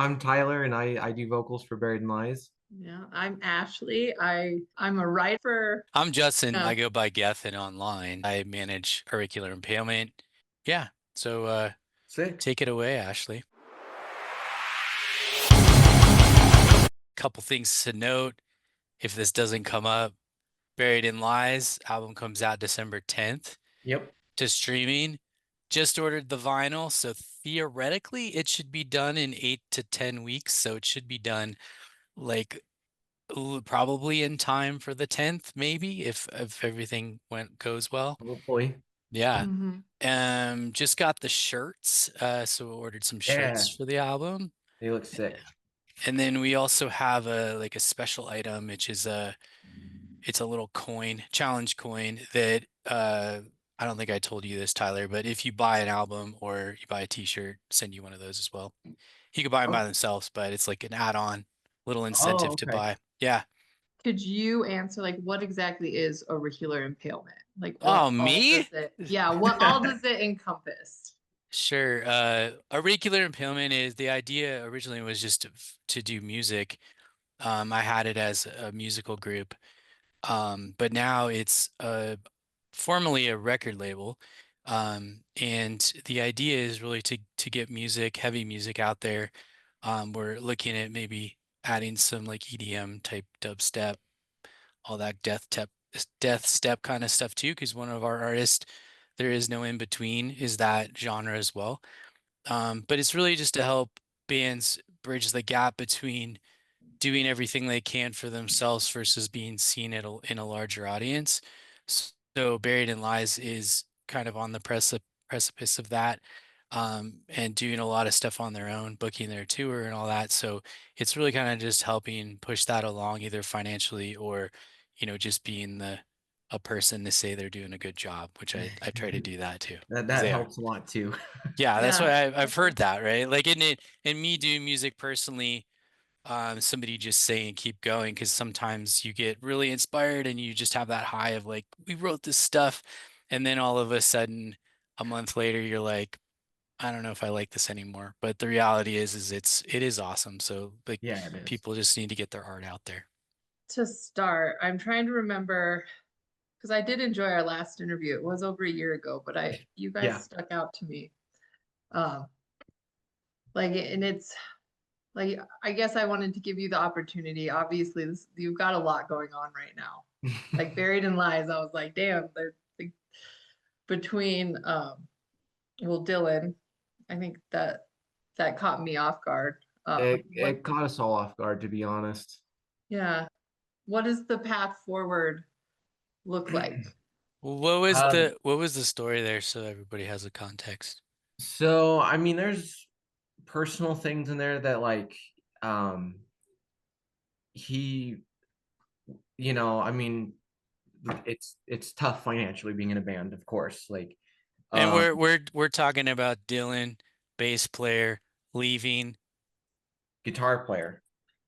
I'm Tyler, and I do vocals for Buried in Lies. Yeah, I'm Ashley. I'm a writer. I'm Justin. Uh, I go by Ghethen online. I manage Auricular Impalement. Yeah. So Sick. take it away, Ashley. Couple things to note if this doesn't come up. Buried in Lies album comes out December 10th Yep. to streaming. Just ordered the vinyl, so theoretically it should be done in 8 to 10 weeks. So it should be done like probably in time for the 10th, maybe if everything went goes well. Hopefully. Yeah. mhm. Just got the shirts. So ordered some shirts Yeah, for the album. they look sick. And then we also have a special item, which is it's a little coin, challenge coin that I don't think I told you this, Tyler, but if you buy an album or you buy a t-shirt, send you one of those as well. You can buy them Oh, by themselves, but it's like an add-on little oh, incentive to okay. buy. Yeah. Could you answer like what exactly is auricular impalement? Like Oh, what all me? does it? Yeah, what all does it encompass? Sure. Auricular impalement is the idea originally was just to do music. I had it as a musical group, but now it's formally a record label. And the idea is really to get music, heavy music out there. We're looking at maybe adding some like EDM type dubstep, all that death step kind of stuff too, because one of our artists, there is no in between, is that genre as well. But it's really just to help bands bridge the gap between doing everything they can for themselves versus being seen in a larger audience. So Buried in Lies is kind of on the precipice of that, and doing a lot of stuff on their own, booking their tour and all that. So it's really kind of just helping push that along, either financially or, just being a person to say they're doing a good job, which I try to do that too, That because that they are. helps a lot too. Yeah, that's Yeah. why I've Okay. heard that, right? Like in it, and me doing music personally, somebody just saying keep going, because sometimes you get really inspired and you just have that high of like, we wrote this stuff, and then all of a sudden a month later you're like, I don't know if I like this anymore. But the reality is it is awesome. So like Yeah, it is. people just need to get their art out there. To start, I'm trying to remember because I did enjoy our last interview. It was over a year ago, but I you guys Yeah. stuck out to me. Um, like and it's like I guess I wanted to give you the opportunity. Obviously, you've got a lot going on right now. Like Buried in Lies, I was like, damn, they're like, between well, Dylan, I think that caught me off guard. What It caught us all off guard, to be honest. yeah, what does the path forward look like? Um, What was the story there so everybody has a context? so I mean, there's personal things in there that like um he, I mean, it's tough financially being in a band, of course. Like, And um, we're talking about Dylan, bass player, leaving, guitar player.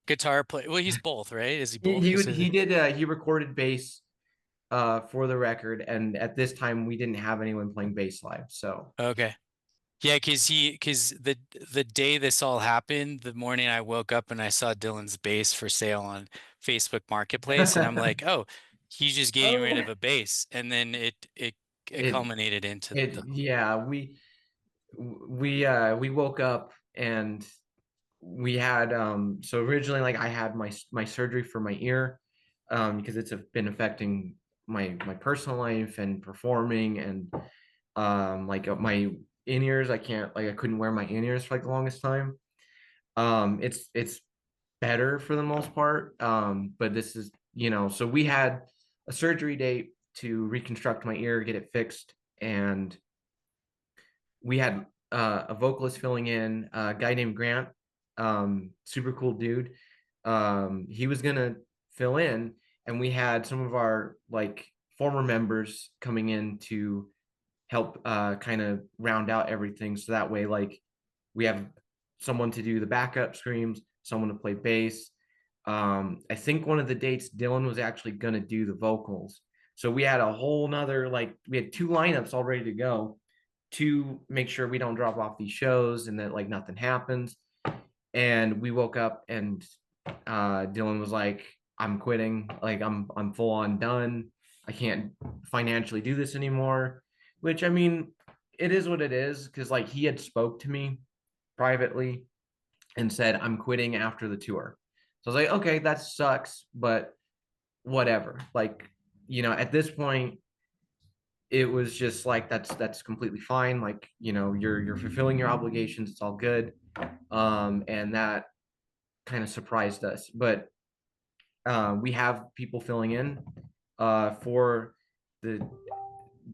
guitar player. Well, he's both, right? Is he He both? he would he did he recorded bass for the record, and at this time we didn't have anyone playing bass live. So Okay. Yeah, because the day this all happened, the morning I woke up and I saw Dylan's bass for sale on Facebook Marketplace, and I'm like, oh, he's just getting rid Oh, of a bass, and then it it culminated into it the yeah, we woke up and we had so originally, like, I had my surgery for my ear, because it's been affecting my personal life and performing, and like, my in-ears, I couldn't wear my in-ears for like the longest time. It's better for the most part, but this is, so we had a surgery date to reconstruct my ear, get it fixed, and we had a vocalist filling in, a guy named Grant, super cool dude. He was gonna fill in, and we had some of our like former members coming in to help kind of round out everything. So that way, like, we have someone to do the backup screams, someone to play bass. I think one of the dates Dylan was actually gonna do the vocals. So we had a whole nother, like, we had two lineups all ready to go to make sure we don't drop off these shows and that like nothing happens. And we woke up and Dylan was like, I'm quitting. Like I'm full on done. I can't financially do this anymore. Which I mean, it is what it is, because like he had spoke to me privately and said, I'm quitting after the tour. So I was like, okay, that sucks, but whatever. Like, at this point, it was just like that's completely fine. Like, you're fulfilling your obligations, it's all good. And that kind of surprised us. But we have people filling in for the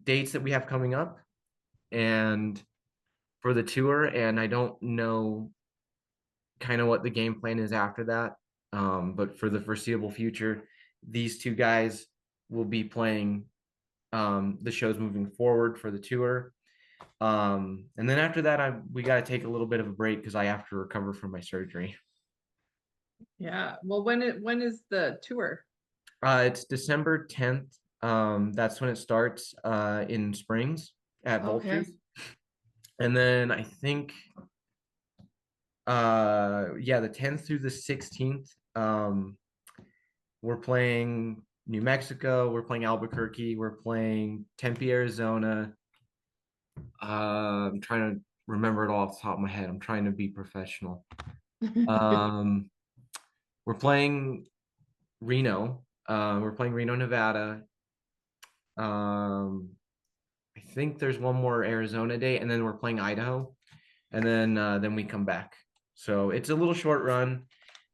dates that we have coming up and for the tour. And I don't know kind of what the game plan is after that. But for the foreseeable future, these two guys will be playing the shows moving forward for the tour. And then after that, we got to take a little bit of a break because I have to recover from my surgery. Yeah. Well, when is the tour? It's December 10th. That's when it starts in Springs at Okay. Vultures. And then I think yeah, the 10th through the 16th, we're playing New Mexico, we're playing Albuquerque, we're playing Tempe, Arizona. I'm trying to remember it all off the top of my head. I'm trying to be professional. Um, we're playing Reno. We're playing Reno, Nevada. Um, I think there's one more Arizona date, and then we're playing Idaho, and then we come back. So it's a little short run.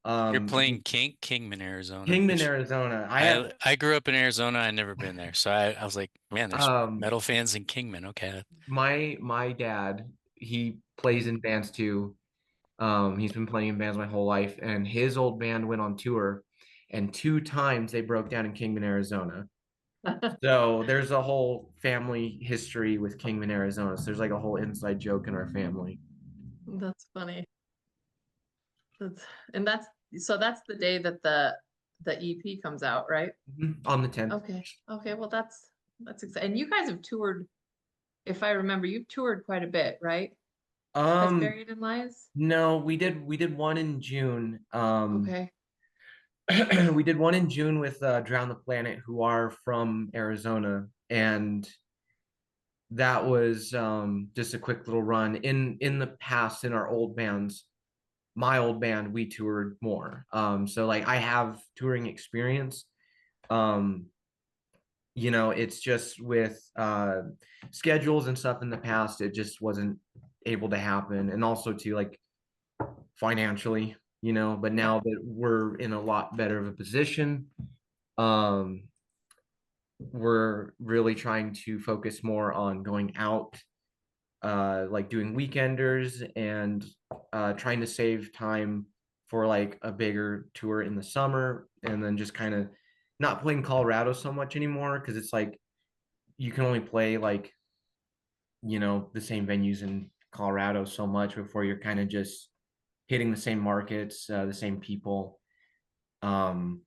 You're Um, playing Kingman, Arizona, Kingman, which Arizona. I have I grew up in Arizona. I never been there, so I was like, man, there's um metal fans in Kingman. Okay, my dad, he plays in bands too. He's been playing in bands my whole life, and his old band went on tour, and two times they broke down in Kingman, Arizona. So there's a whole family history with Kingman, Arizona. So there's like a whole inside joke in our family. That's funny. That's and that's so that's the day that the EP comes out, right? On the 10th. Okay. Okay. Well, that's exciting. And you guys have toured, if I remember, you've toured quite a bit, right? As Um, Buried in Lies? no, we did one in June. Okay. We did one in June with Drown the Planet, who are from Arizona, and that was just a quick little run. In the past, in our old bands, my old band, we toured more. So like I have touring experience. Um, it's just with schedules and stuff in the past, it just wasn't able to happen. And also to like financially, but Yeah. now that we're in a lot better of a position, um, we're really trying to focus more on going out, like doing weekenders and trying to save time for like a bigger tour in the summer, and then just kind of not playing Colorado so much anymore because it's like you can only play like the same venues in Colorado so much before you're kind of just hitting the same markets, the same people. Um,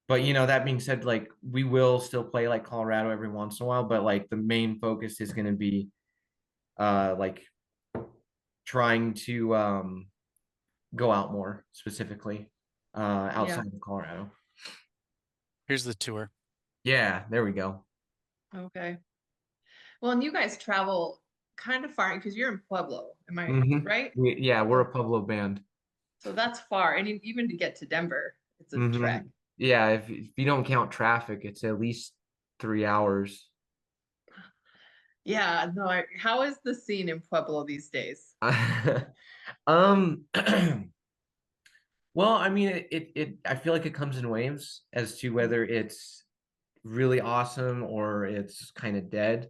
but that being said, like we will still play like Colorado every once in a while, but like the main focus is going to be like trying to go out more specifically Yeah. outside of Colorado. here's the tour. Yeah, there we go. Okay. Well, and you guys travel kind of far because you're in Pueblo, am I Hmm. right? Yeah, we're a So, Pueblo band. so that's far. And even to get to Denver, it's a Hmm. trek. Yeah, if you don't count traffic, it's at least 3 hours. Yeah, no, how is the scene in Pueblo these days? um well, I mean, I feel like it comes in waves as to whether it's really awesome or it's kind of dead.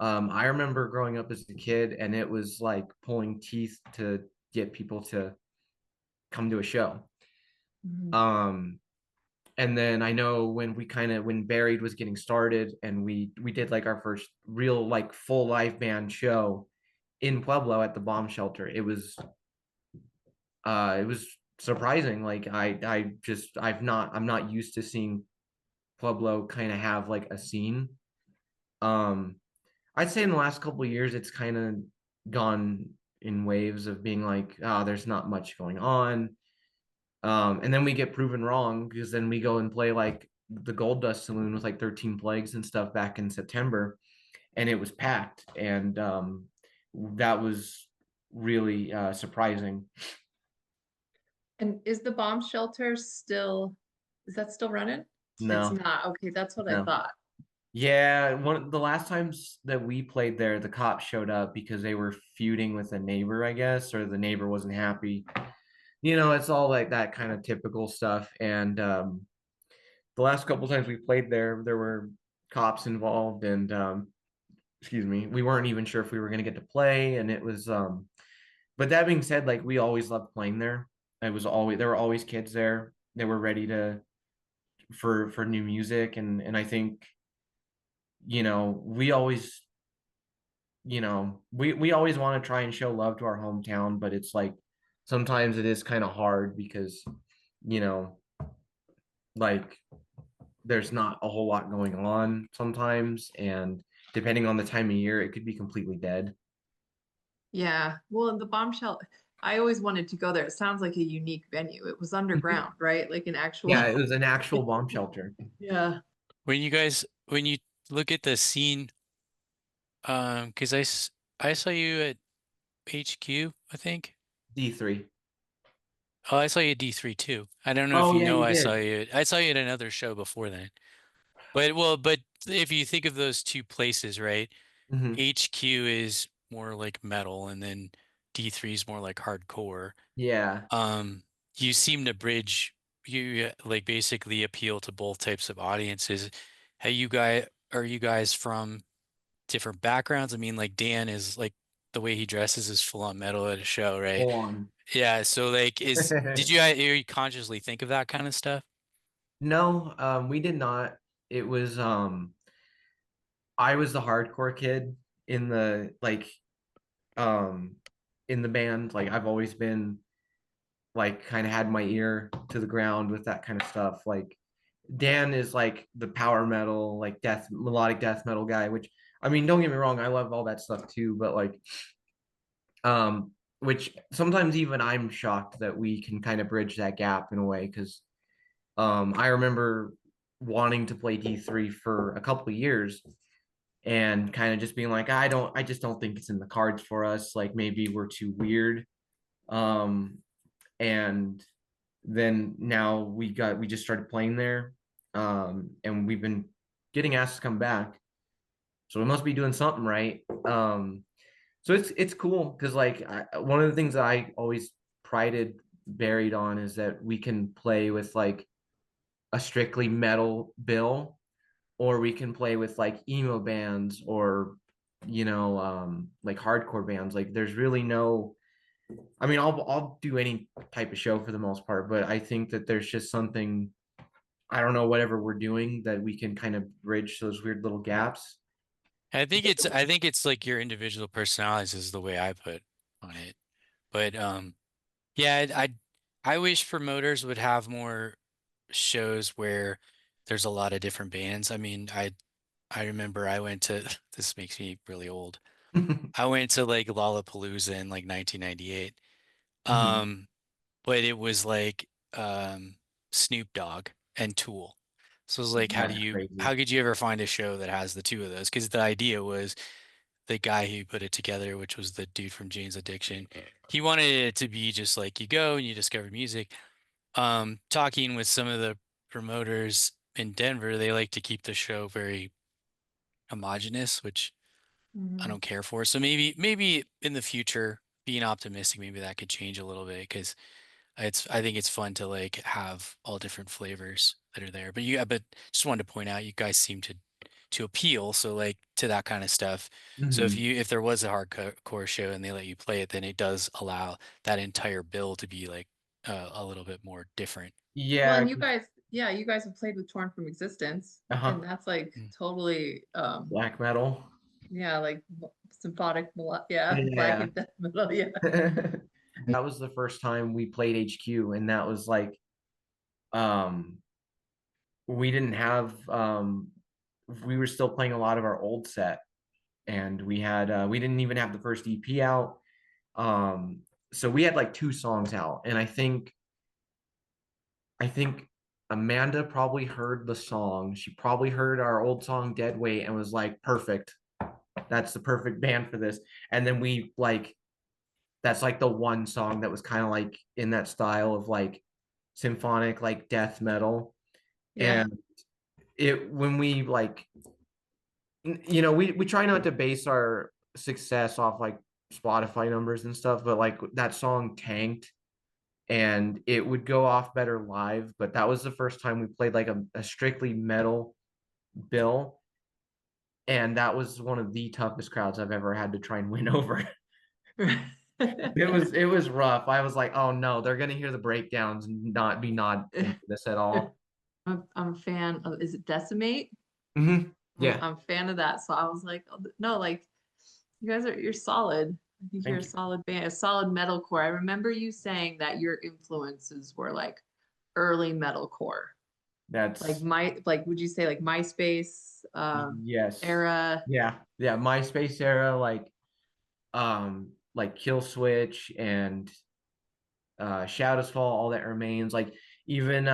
I remember growing up as a kid, and it was like pulling teeth to get people to come to a show. Mhm. Um, and then I know when Buried was getting started, and we did like our first real like full live band show in Pueblo at the bomb shelter. It was surprising. Like I'm not used to seeing Pueblo kind of have like a scene. Um, I'd say in the last couple of years it's kind of gone in waves of being like, oh, there's not much going on. And then we get proven wrong because then we go and play like the Gold Dust Saloon with like 13 Plagues and stuff back in September, and it was packed, and that was really surprising. And is the bomb shelter still, is that still running? It's No, not. Okay, that's what I no. thought. Yeah, the last times that we played there, the cops showed up because they were feuding with a neighbor, I guess, or the neighbor wasn't happy. It's all like that kind of typical stuff. And the last couple times we played there, there were cops involved, and excuse me, we weren't even sure if we were going to get to play, and it was. But that being said, like we always loved playing there. It was always there were always kids there. They were ready to for new music, and I think we always we always want to try and show love to our hometown, but it's like sometimes it is kind of hard because you know like there's not a whole lot going on sometimes, and depending on the time of year it could be completely dead. Yeah. Well, and the bomb shelter, I always wanted to go there. It sounds like a unique venue. It was underground, right? Like an Yeah, actual. it was an actual bomb shelter. Yeah. When you look at the scene, because I saw you at HQ, I think. D3. Oh, I saw you at D3 too. I don't know if Oh you yeah, know you did. I saw you at another show before then. But if you think of those two places, right? Hmm. HQ is more like metal and then D3 is more like hardcore. Yeah. Um, you seem to bridge you like basically appeal to both types of audiences. Are you guys from different backgrounds? I mean, like Dan is like the way he dresses is full on metal at a show, right? Full on. Yeah, so like you consciously think of that kind of stuff? No, we did not. It was I was the hardcore kid in the um in the band. Like I've always been like kind of had my ear to the ground with that kind of stuff. Like Dan is like the power metal, like melodic death metal guy, which I mean, don't get me wrong, I love all that stuff too, but like which sometimes even I'm shocked that we can kind of bridge that gap in a way because I remember wanting to play D3 for a couple of years and kind of just being like, I just don't think it's in the cards for us. Like maybe we're too weird. Um, and then now we just started playing there. And we've been getting asked to come back. So we must be doing something right. So it's cool because like one of the things that I always prided buried on is that we can play with like a strictly metal bill, or we can play with like emo bands or like hardcore bands. Like there's really no, I mean, I'll do any type of show for the most part, but I think that there's just something, I don't know, whatever we're doing that we can kind of bridge those weird little gaps. I think it's like your individual personalities is the way I put on it. But yeah, I wish promoters would have more shows where there's a lot of different bands. I mean, I remember I went to this makes me really old. I went to like Lollapalooza in like 1998. Mhm. Um, but it was like Snoop Dogg and Tool. So it was like, That's crazy. how could you ever find a show that has the two of those? Because the idea was the guy who put it together, which was the dude from Jane's Addiction, he wanted it to be just like you go and you discover music. Talking with some of the promoters in Denver, they like to keep the show very homogenous, which I Mhm. don't care for. So maybe in the future, being optimistic, maybe that could change a little bit because I think it's fun to like have all different flavors that are there. But just wanted to point out you guys seem to appeal so like to that kind of stuff. So Mhm. if there was a hardcore show and they let you play it, then it does allow that entire bill to be like a little bit more different. Well, Yeah. and you guys, yeah, you guys have played with Torn from Existence, Uh-huh. and that's like Mm. totally, Black metal. yeah, like symphonic, yeah, black Yeah. and death metal, yeah. That was the first time we played HQ, and that was like um we didn't have we were still playing a lot of our old set, and we didn't even have the first EP out. So we had like 2 songs out, and I think Amanda probably heard the song. She probably heard our old song Dead Weight and was like, perfect. That's the perfect band for this. And then we like that's like the one song that was kind of like in that style of like symphonic like death metal. Yeah. And it when we like we try not to base our success off like Spotify numbers and stuff, but like that song tanked and it would go off better live. But that was the first time we played like a strictly metal bill, and that was one of the toughest crowds I've ever had to try and win over. It was rough. I was like, oh no, they're gonna hear the breakdowns and not into this at all. I'm a fan of, is it Decimate? Yeah, I'm a fan of that. So I was like, oh, no, like you're solid. I think you're a thank you. solid band, a solid metalcore. I remember you saying that your influences were like early metalcore. That's Like would you say like MySpace yes. era? Yeah, MySpace era, like Kill Switch and Shadows Fall, All That Remains, like even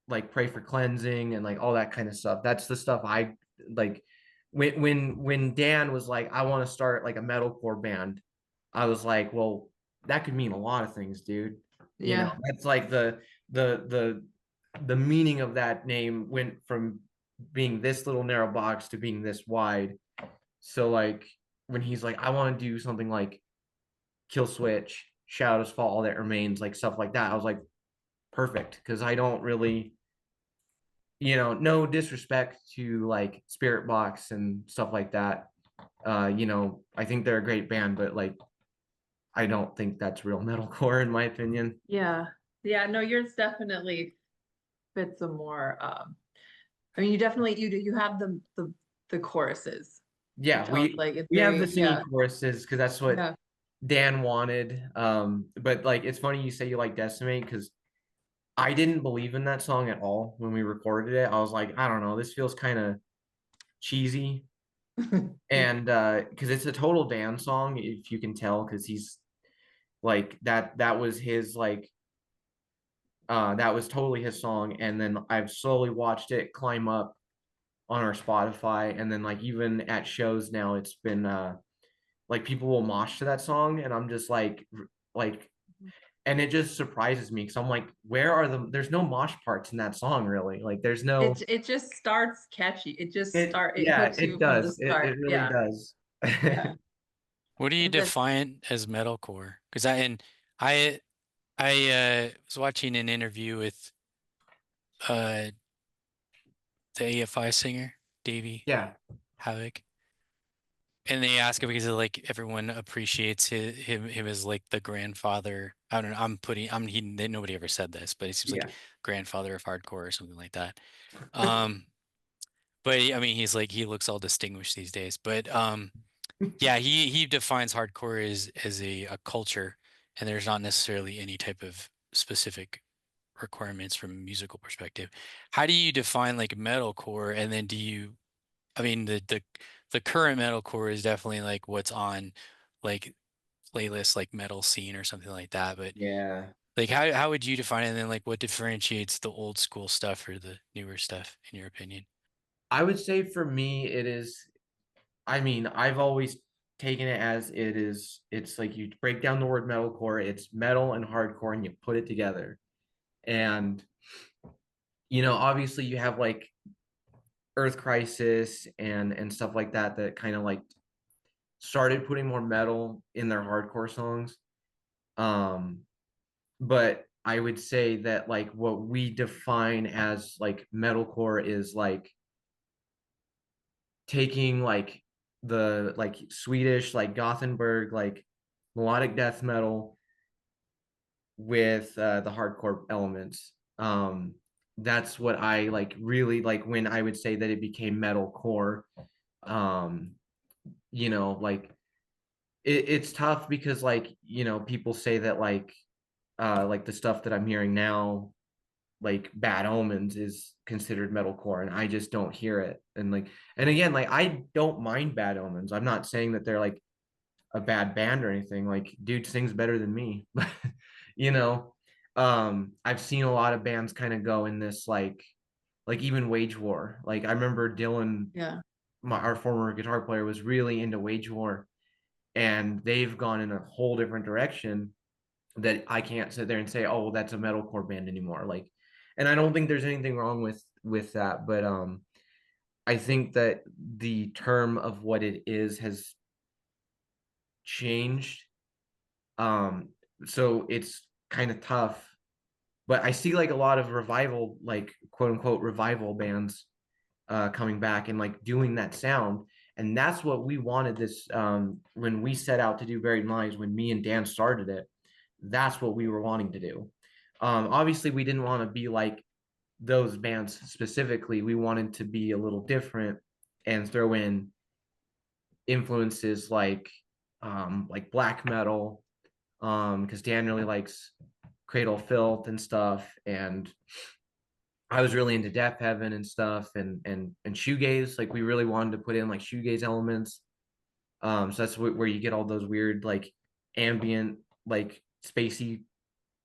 like Pray for Cleansing and like all that kind of stuff. That's the stuff I like. When Dan was like, I want to start like a metalcore band, I was like, well, that could mean a lot of things, dude. Yeah. That's like the the the meaning of that name went from being this little narrow box to being this wide. So like when he's like, I want to do something like Kill Switch, Shadows Fall, All That Remains, like stuff like that, I was like, perfect, because I don't really, no disrespect to like Spirit Box and stuff like that. I think they're a great band, but like I don't think that's real metalcore in my opinion. Yeah. Yeah. No, yours definitely fits a more I mean you definitely you have the choruses. You Yeah, tell us like it's we have the very singing yeah. choruses because that's what Yeah. Dan wanted. But like it's funny you say you like Decimate because I didn't believe in that song at all when we recorded it. I was like, I don't know, this feels kind of cheesy. And because it's a total Dan song, if you can tell, because he's like that was his like that was totally his song. And then I've slowly watched it climb up on our Spotify, and then like even at shows now, it's been like people will mosh to that song, and I'm just like and it just surprises me because I'm like, where are there's no mosh parts in that song really. Like there's no It just starts catchy. it It yeah, hooks it you from the does. It start. really Yeah. does. Yeah. What do you And then define as metalcore? Because I was watching an interview with uh the AFI singer Davey Yeah. Havoc, and they ask him because like everyone appreciates him as like the grandfather. I don't know. Nobody ever said this, but it seems like Yeah. grandfather of hardcore or something like that. Um, but I mean, he looks all distinguished these days. But yeah, he defines hardcore as a culture, and there's not necessarily any type of specific requirements from a musical perspective. How do you define like metalcore, and then I mean the current metalcore is definitely like what's on like playlists like Metal Scene or something like that, but Yeah. like how would you define it, and then like what differentiates the old school stuff or the newer stuff in your opinion? I would say for me, it is, I mean, I've always taken it as it's like you break down the word metalcore, it's metal and hardcore, and you put it together. And, obviously you have like Earth Crisis and stuff like that that kind of like started putting more metal in their hardcore songs. Um, but I would say that like what we define as like metalcore is like taking like the like Swedish like Gothenburg like melodic death metal with the hardcore elements. That's what I like really like when I would say that it became metalcore. Um, like it's tough because like people say that like the stuff that I'm hearing now like Bad Omens is considered metalcore, and I just don't hear it. And again, like I don't mind Bad Omens. I'm not saying that they're like a bad band or anything. Like, dude sings better than me. you know. I've seen a lot of bands kind of go in this like even Wage War. Like I remember Dylan, Yeah. our former guitar player, was really into Wage War, and they've gone in a whole different direction that I can't sit there and say, oh, well, that's a metalcore band anymore. Like, and I don't think there's anything wrong with that, but I think that the term of what it is has changed. Um, so it's kind of tough. But I see like a lot of revival, like quote unquote revival bands coming back and like doing that sound. And that's what we wanted this when we set out to do Buried Lives, when me and Dan started it, that's what we were wanting to do. Obviously, we didn't want to be like those bands specifically. We wanted to be a little different and throw in influences like black metal, because Dan really likes Cradle of Filth and stuff, and I was really into Death Heaven and stuff, and shoegaze. Like we really wanted to put in like shoegaze elements. So that's where you get all those weird like ambient like spacey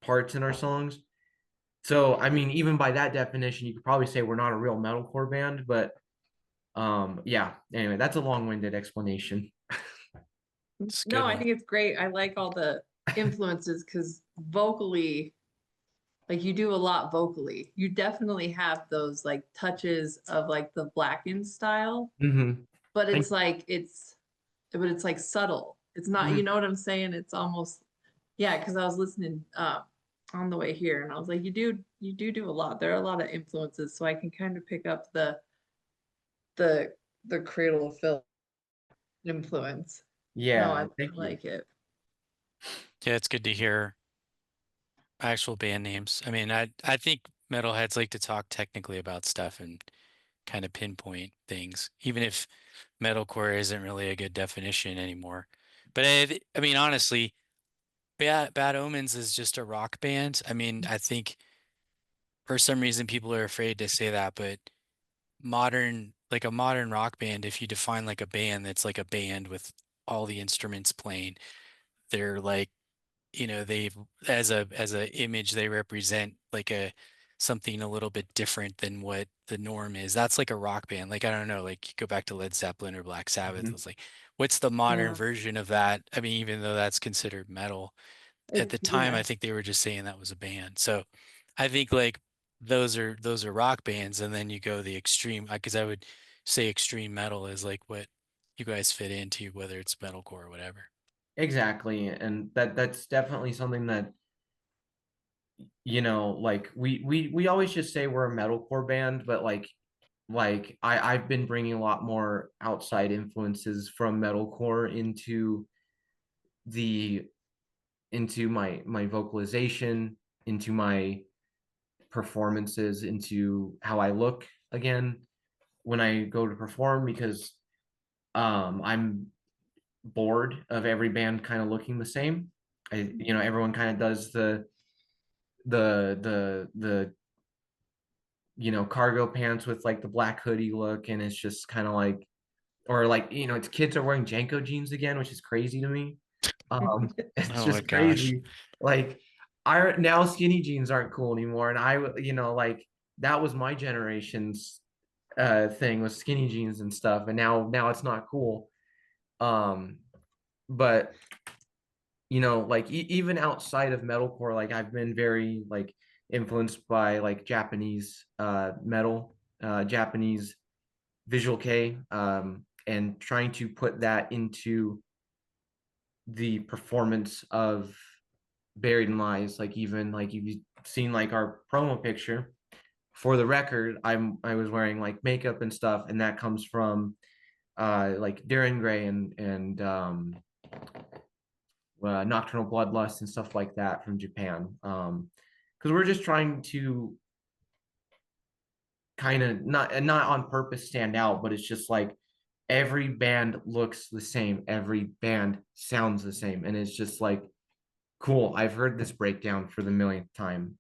parts in our songs. So I mean, even by that definition, you could probably say we're not a real metalcore band, but yeah. Anyway, that's a long-winded explanation. It's a No, good I one. think it's great. I like all the influences because vocally, like you do a lot vocally. You definitely have those like touches of like the Blackened style, Mm-hmm. but Thank it's like subtle. It's not, you. you know what I'm saying? It's almost, yeah, because I was listening on the way here and I was like, you do a lot. There are a lot of influences, so I can kind of pick up the the Cradle of Filth influence. No, Yeah, I thank you. like it. Yeah, it's good to hear actual band names. I mean, I think metalheads like to talk technically about stuff and kind of pinpoint things, even if metalcore isn't really a good definition anymore. But I mean, honestly, Bad Omens is just a rock band. I mean, I think for some reason people are afraid to say that, but like a modern rock band, if you define like a band that's like a band with all the instruments playing, they're like, they as a image they represent like a something a little bit different than what the norm is. That's like a rock band. Like I don't know, like you go back to Led Zeppelin or Black Sabbath. Mhm. It's like, what's the modern Yeah. version of that? I mean, even though that's considered metal, at the time I Yeah. think they were just saying that was a band. So I think like those are rock bands, and then you go the extreme, because I would say extreme metal is like what you guys fit into, whether it's metalcore or whatever. Exactly, and that's definitely something that like we always just say we're a metalcore band, but like I've been bringing a lot more outside influences from metalcore the into my vocalization, into my performances, into how I look again when I go to perform, because I'm bored of every band kind of looking the same. Everyone kind of does the cargo pants with like the black hoodie look, and it's just kind of like, or like it's kids are wearing Janko jeans again, which is crazy to me. It's Oh my just gosh. crazy. Like I now skinny jeans aren't cool anymore, and like that was my generation's thing, was skinny jeans and stuff, and now it's not cool. um but like even outside of metalcore, like I've been very like influenced by like Japanese metal, Japanese visual K, and trying to put that into the performance of Buried in Lies. Like even like you've seen like our promo picture. For the record, I was wearing like makeup and stuff, and that comes from like Darren Gray and Nocturnal Bloodlust and stuff like that from Japan. Because we're just trying to kind of not on purpose stand out, but it's just like every band looks the same, every band sounds the same, and it's just like cool. I've heard this breakdown for the millionth time,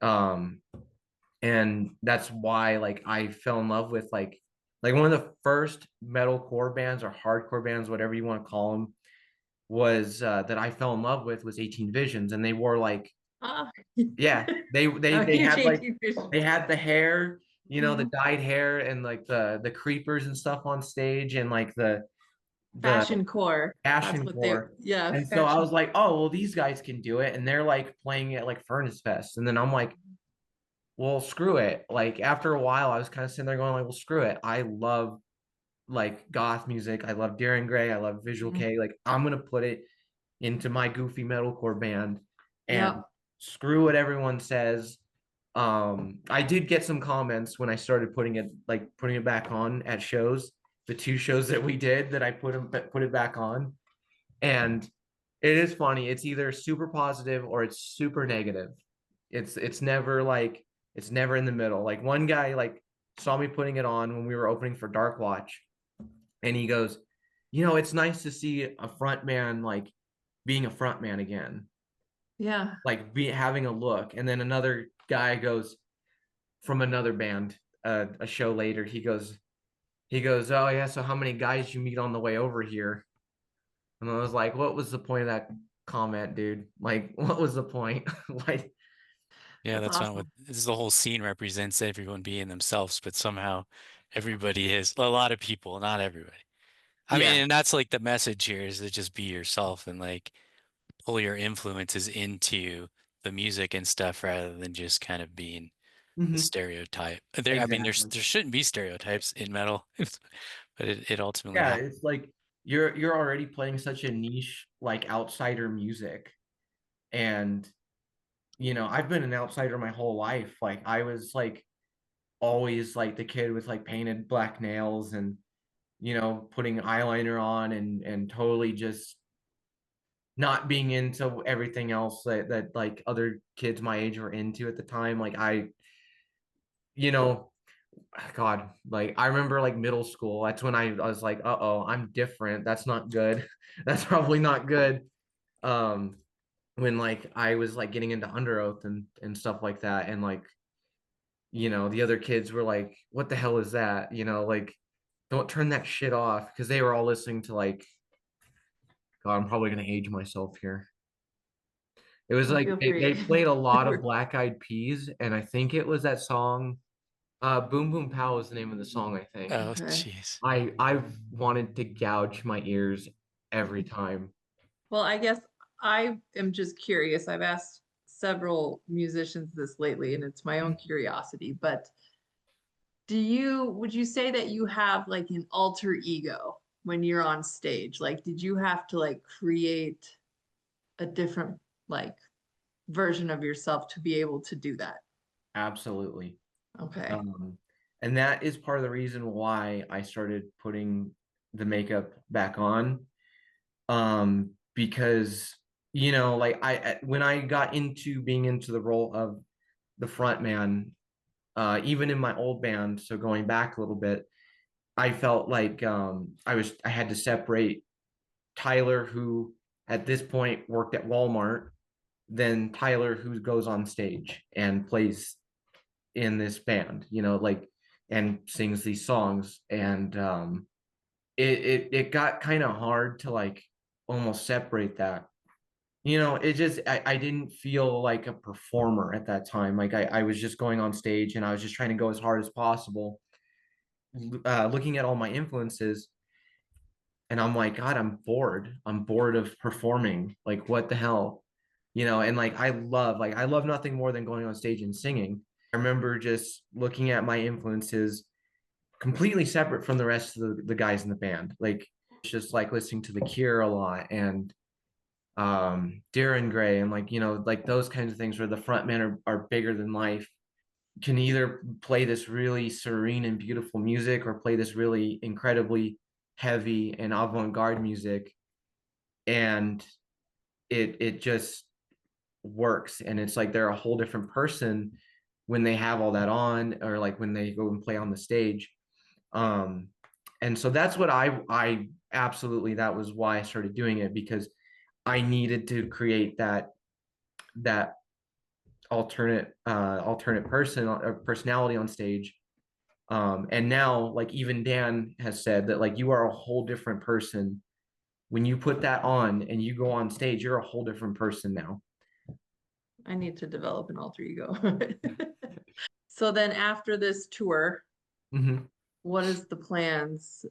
um, and that's why like I fell in love with like Like one of the first metalcore bands or hardcore bands, whatever you want to call them, was that I fell in love with was 18 Visions, and they wore like, Ah. yeah, I'm they huge had like 18 fish. they had the hair, you know, the Mhm. dyed hair and like the creepers and stuff on stage and like the Fashion core. That's Ashen what they, core. yeah, And so I fashion. was like, oh, well, these guys can do it. And they're like playing it like Furnace Fest. And then I'm like, well, screw it. Like after a while, I was kind of sitting there going, like, well, screw it. I love like goth music. I love Darren Gray. I love Visual Mhm. K. Like I'm gonna put it into my goofy metalcore band and Yep. screw what everyone says. I did get some comments when I started putting it back on at shows, the two shows that we did that I put it back on. And it is funny. It's either super positive or it's super negative. It's never like it's never in the middle. Like one guy like saw me putting it on when we were opening for Dark Watch, and he goes, you know, it's nice to see a front man like being a front man again, Yeah. like be having a look. And then another guy goes from another band, a show later, he goes, oh yeah, so how many guys you meet on the way over here? And I was like, what was the point of that comment, dude? Like, what was the point? Like, Yeah, That's that's not what awesome. this is. The whole scene represents everyone being themselves, but somehow everybody is a lot of people, not everybody. I mean, yeah. and that's like the message here is to just be yourself and like pull your influences into the music and stuff rather than just kind of being the Hmm. stereotype. There, I mean, Exactly. there shouldn't be stereotypes in metal, but it ultimately Yeah, happens. it's like you're already playing such a niche like outsider music. And you know, I've been an outsider my whole life. Like I was like always like the kid with like painted black nails and you know, putting eyeliner on and totally just not being into everything else that like other kids my age were into at the time. Like I, you know, God, like I remember like middle school. That's when I was like, uh-oh, I'm different. That's not good. That's probably not good. Um, when like I was like getting into Under Oath and stuff like that, and like you know the other kids were like, what the hell is that? You know, like don't turn that shit off because they were all listening to like, God, I'm probably gonna age myself here. It was Oh, like feel they free. played a lot of Black Eyed Peas, and I think it was that song. Boom Boom Pow is the name of the song, I think. Oh, Okay. jeez. I've wanted to gouge my ears every time. Well, I guess I am just curious. I've asked several musicians this lately, and it's my own curiosity, but would you say that you have like an alter ego when you're on stage? Like, did you have to like create a different like version of yourself to be able to do that? Absolutely. Okay. Um, and that is part of the reason why I started putting the makeup back on. Because you know, like when I got into being into the role of the front man, even in my old band, so going back a little bit, I felt like I had to separate Tyler, who at this point worked at Walmart, then Tyler, who goes on stage and plays in this band, you know, like and sings these songs. And it got kind of hard to like almost separate that. You know, it just I didn't feel like a performer at that time. Like I was just going on stage and I was just trying to go as hard as possible, looking at all my influences. And I'm like, God, I'm bored. I'm bored of performing. Like, what the hell? You know, and like I love nothing more than going on stage and singing. I remember just looking at my influences completely separate from the rest of the guys in the band. Like it's just like listening to The Cure a lot and Darren Gray and like, you know, like those kinds of things where the front men are bigger than life, can either play this really serene and beautiful music or play this really incredibly heavy and avant-garde music, and it just works. And it's like they're a whole different person when they have all that on, or like when they go and play on the stage. um and so that's what I absolutely, that was why I started doing it, because I needed to create that alternate person or personality on stage And now, like even Dan has said that like you are a whole different person when you put that on and you go on stage. You're a whole different person now. I need to develop an alter ego. So then after this tour, Mm-hmm. what is the plans?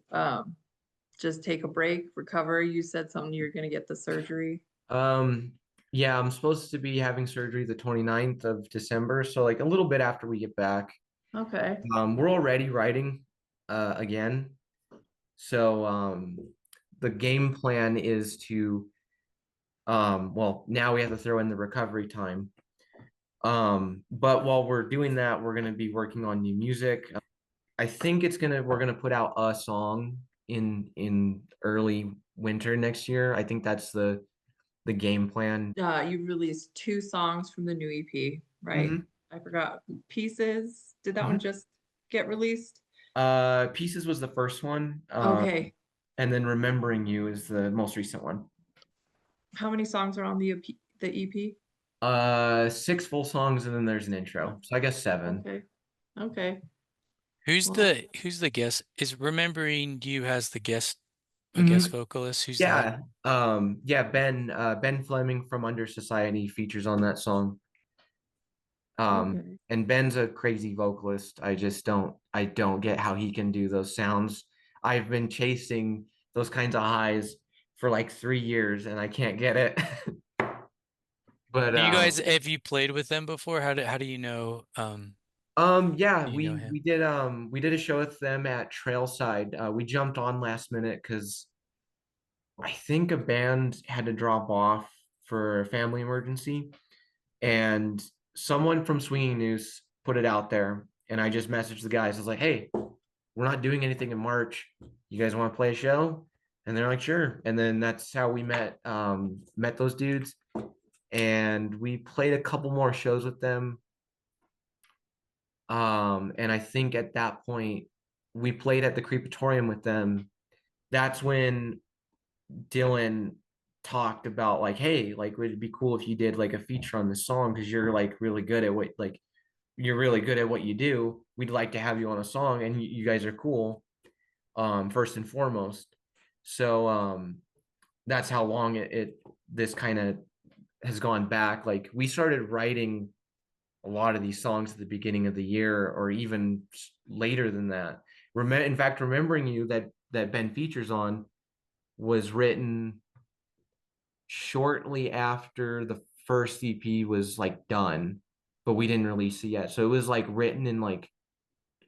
Just take a break, recover. You said something you're gonna get the surgery. Um, yeah, I'm supposed to be having surgery the 29th of December, so like a little bit after we get back. Okay. We're already writing again. So the game plan is to well, now we have to throw in the recovery time. But while we're doing that, we're gonna be working on new music. I think we're gonna put out a song in early winter next year. I think that's the game plan. You released two songs from the new EP, right? Hmm. I forgot. Pieces. Did that one Hmm. just get released? Pieces was the first one, Okay. and then Remembering You is the most recent one. How many songs are on the EP, the EP? Six full songs, and then there's an intro, so I guess seven. Okay. Okay. Who's Well, the guest? Is Remembering You has a Hmm. guest vocalist? Who's that? Yeah, yeah, Ben Fleming from Under Society features on that song. okay. And Ben's a crazy vocalist. I don't get how he can do those sounds. I've been chasing those kinds of highs for like 3 years and I can't get it. But Do you guys have you played with them before? How do you know yeah, do you know we him? did we did a show with them at Trailside. We jumped on last minute because I think a band had to drop off for a family emergency, and someone from Swinging Noose put it out there, and I just messaged the guys. I was like, "Hey, we're not doing anything in March. You guys want to play a show?" And they're like, "Sure." And then that's how we met those dudes, and we played a couple more shows with them. And I think at that point, we played at the Creepatorium with them. That's when Dylan talked about like, hey, like would it be cool if you did like a feature on this song because you're like really good at what you do. We'd like to have you on a song, and you guys are cool. First and foremost. So that's how long it this kind of has gone back. Like we started writing a lot of these songs at the beginning of the year, or even later than that. In fact, Remembering You that Ben features on was written shortly after the first EP was like done, but we didn't release it yet. So it was like written in like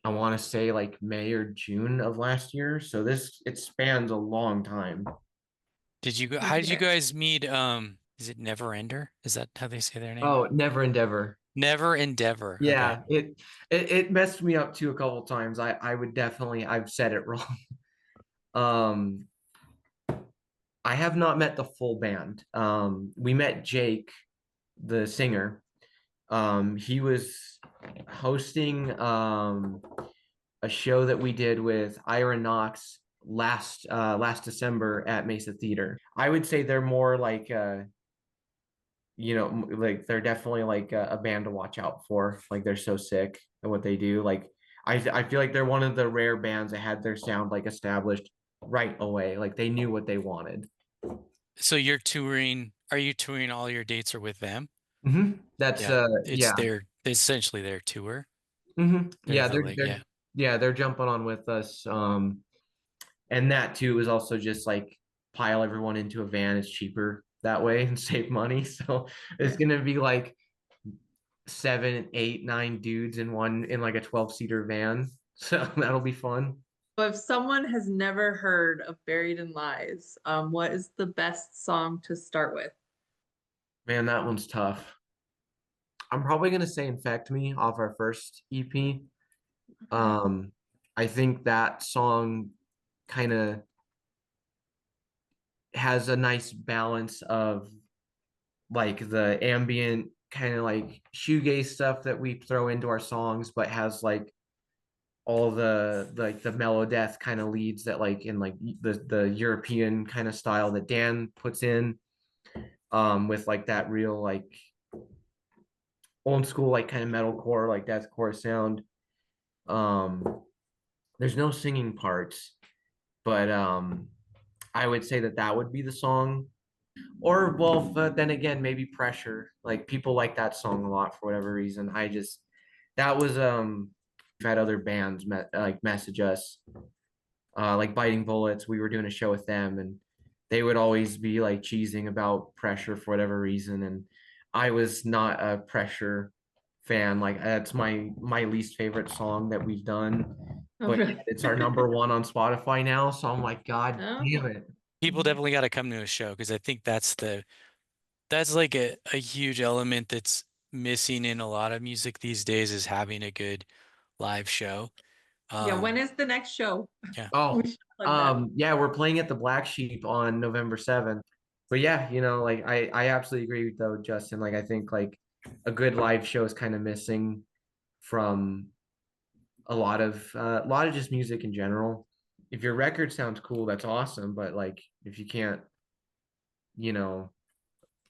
I want to say like May or June of last year. So it spans a long time. How did you Okay. guys meet is it Never Ender? Is that how they say their name? Oh, Never Endeavor. Never Endeavor. Okay. Yeah, it messed me up too a couple times. I would definitely I've said it wrong. Um, I have not met the full band. We met Jake, the singer. He was hosting a show that we did with Ira Knox last December at Mesa Theater. I would say they're more like like they're definitely like a band to watch out for. Like they're so sick at what they do. Like I feel like they're one of the rare bands that had their sound like established right away. Like they knew what they wanted. So you're touring, are you touring all your dates are with them? That's Yeah. yeah. It's essentially their tour. They're Yeah, the like, yeah. they're jumping on with us. And that too is also just like pile everyone into a van. It's cheaper that way and save money. So it's Sure. gonna be like seven, eight, nine dudes in like a 12-seater van. So that'll be fun. So if someone has never heard of Buried in Lies, what is the best song to start with? Man, that one's tough. I'm probably gonna say Infect Me off our first EP. Okay. Um, I think that song kind of has a nice balance of like the ambient kind of like shoegaze stuff that we throw into our songs, but has like all the like the mellow death kind of leads that like in like the European kind of style that Dan puts in, with like that real like old school like kind of metalcore like deathcore sound. there's no singing parts, but I would say that that would be the song. Or well, but then again, maybe Pressure. Like people like that song a lot for whatever reason. I just that was we've had other bands like message us, like Biting Bullets. We were doing a show with them, and they would always be like cheesing about Pressure for whatever reason, and I was not a Pressure fan. Like that's my least favorite song that we've done, Oh, but really? it's our number one on Spotify now. So I'm like, God damn Okay. it. People definitely got to come to a show because I think that's like a huge element that's missing in a lot of music these days is having a good live show. Yeah, when Um, is the next show? yeah. We Oh, should plug that. yeah, we're playing at the Black Sheep on November 7th. But yeah, like I absolutely agree with though, Justin. Like I think like a good live show is kind of missing from a lot of just music in general. If your record sounds cool, that's awesome. But like if you can't, you know,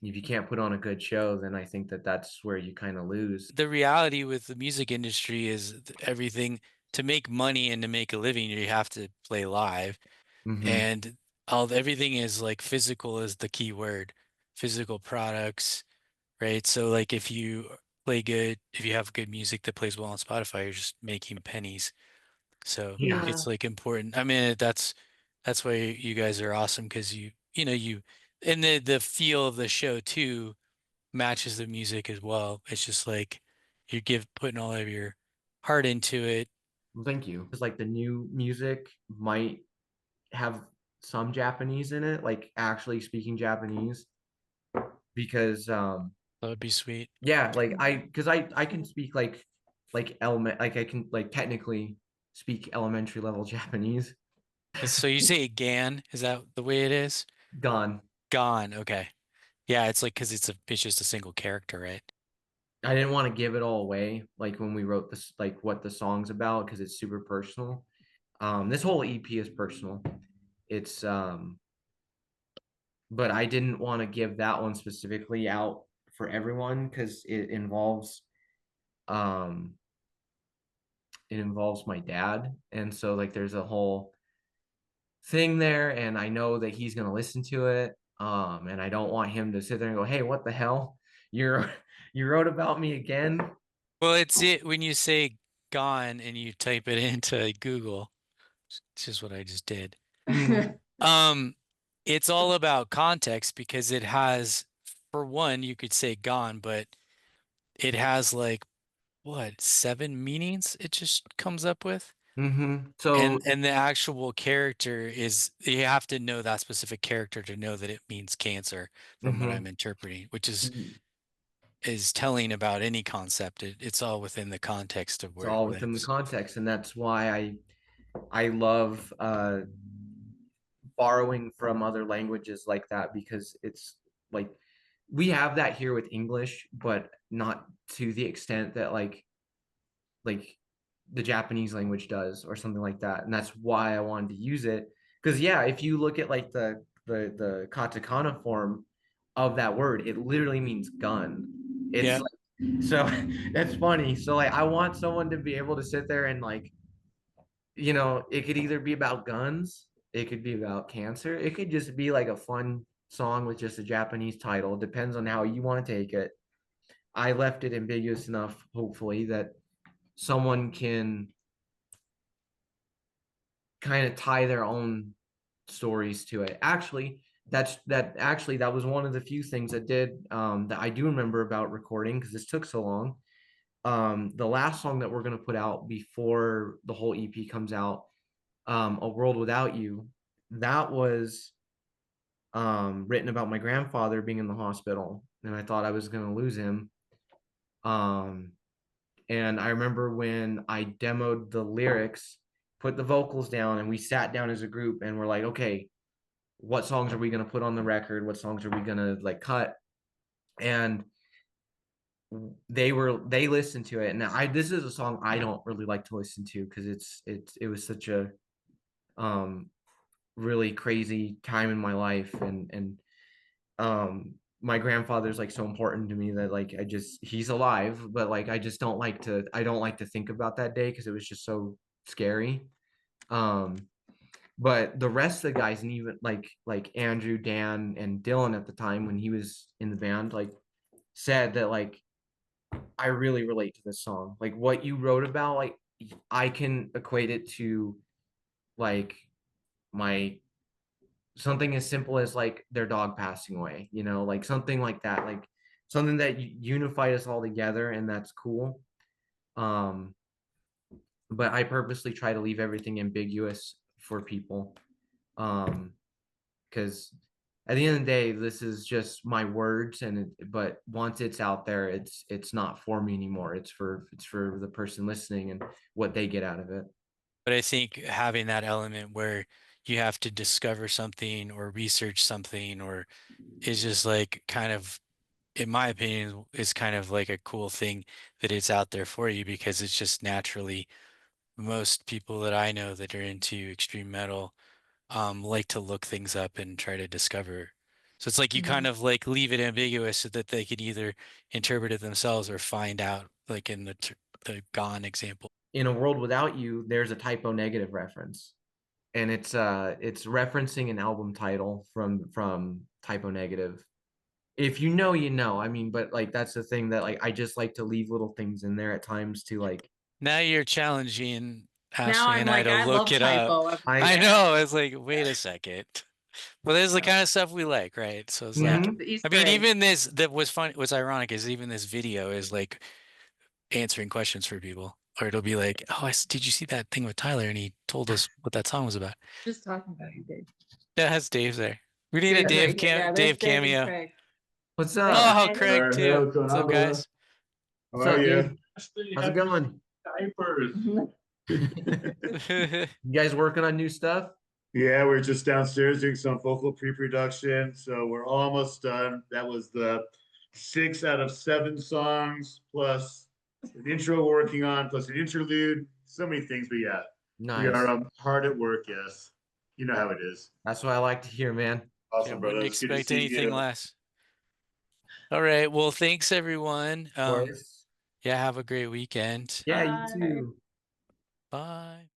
if you can't put on a good show, then I think that that's where you kind of lose. The reality with the music industry is everything to make money and to make a living, you have to play live. Hmm. And all everything is like physical is the key word, physical products, right? So like if you play good, if you have good music that plays well on Spotify, you're just making pennies. So Yeah. Yeah. it's like important. I mean, that's why you guys are awesome because you and the feel of the show too matches the music as well. It's just like you give putting all of your heart into it. Well, thank you. Because like the new music might have some Japanese in it, like actually speaking Japanese, because That would be sweet. yeah, like I can speak like element like I can like technically speak elementary level Japanese. So you say GAN, is that the way it is? Gone. Gone. Okay. Yeah, it's like because it's just a single character, right? I didn't want to give it all away, like when we wrote this, like what the song's about, because it's super personal. This whole EP is personal. It's but I didn't want to give that one specifically out for everyone because um it involves my dad. And so like there's a whole thing there, and I know that he's gonna listen to it. And I don't want him to sit there and go, hey, what the hell? You're you wrote about me again. Well, it's it when you say gone and you type it into Google, which is what I just did. Mhm. Um, it's all about context because it has, for one, you could say gone, but it has like what, seven meanings it just comes up with. So And the actual character is you have to know that specific character to know that it means cancer from what I'm mhm. interpreting, which is telling about any concept. It's all within the context of It's where all that within the it's. context, and that's why I love borrowing from other languages like that, because it's like we have that here with English, but not to the extent that like the Japanese language does or something like that. And that's why I wanted to use it. Because yeah, if you look at like the katakana form of that word, it literally means gun. It's Yeah. like, so that's funny. So like I want someone to be able to sit there and like, it could either be about guns, it could be about cancer, it could just be like a fun song with just a Japanese title. Depends on how you want to take it. I left it ambiguous enough, hopefully, that someone can kind of tie their own stories to it. That was one of the few things that did that I do remember about recording because this took so long. The last song that we're gonna put out before the whole EP comes out, A World Without You, that was written about my grandfather being in the hospital, and I thought I was gonna lose him. Um, And I remember when I demoed the lyrics, put the vocals down, and we sat down as a group and we're like, okay, what songs are we gonna put on the record? What songs are we gonna like cut? And they listened to it. And I this is a song I don't really like to listen to because it was such a um really crazy time in my life, and my grandfather's like so important to me that like he's alive, but like I don't like to think about that day because it was just so scary. But the rest of the guys, and even like Andrew, Dan, and Dylan at the time when he was in the band, like said that like I really relate to this song. Like what you wrote about, like I can equate it to like my something as simple as like their dog passing away, you know, like something like that, like something that unified us all together, and that's cool. Um, but I purposely try to leave everything ambiguous for people. Because at the end of the day, this is just my words, but once it's out there, it's not for me anymore. It's for the person listening and what they get out of it. But I think having that element where you have to discover something or research something or is just like kind of, in my opinion, is kind of like a cool thing that it's out there for you because it's just naturally most people that I know that are into extreme metal like to look things up and try to discover. So it's like you kind Mhm. of like leave it ambiguous so that they could either interpret it themselves or find out, like in the Gone example. In a world without you, there's a typo negative reference, and it's referencing an album title from typo negative. If you know, you know. I mean, but like that's the thing that like I just like to leave little things in there at times to like Now you're challenging Now Ashley I'm and I like, to I look love it up. typo I I everywhere. know. It's like, wait a second. Well, there's the kind of stuff we like, right? So it's Yeah, like, Mhm. the I Easter mean, eggs. even this, that was funny, what's ironic is even this video is like answering questions for people. Or it'll be like, oh, did you see that thing with Tyler? And he told us what that song was about. Just talking about you, Dave. Yeah, that's Dave there. We need a Dave's Dave right here. Yeah, there's Dave Dave and cameo. Craig. What's Say up? Oh, hi. Craig Hey, too. what's going What's on, up, brother? guys? How What's are up, you? dude? How's it going? Diapers. You guys working on new stuff? Yeah, we're just downstairs doing some vocal pre-production, so we're almost done. That was the 6 out of 7 songs, plus an intro we're working on, plus an interlude. So many things, but yeah, we are Nice. hard at work. Yes, you know how it is. That's what I like to hear, man. Yeah, Awesome, brother. wouldn't It's good to expect see anything you. less. All right. Well, thanks everyone. Of course. Yeah, have a great weekend. Yeah, you Bye. too. Bye.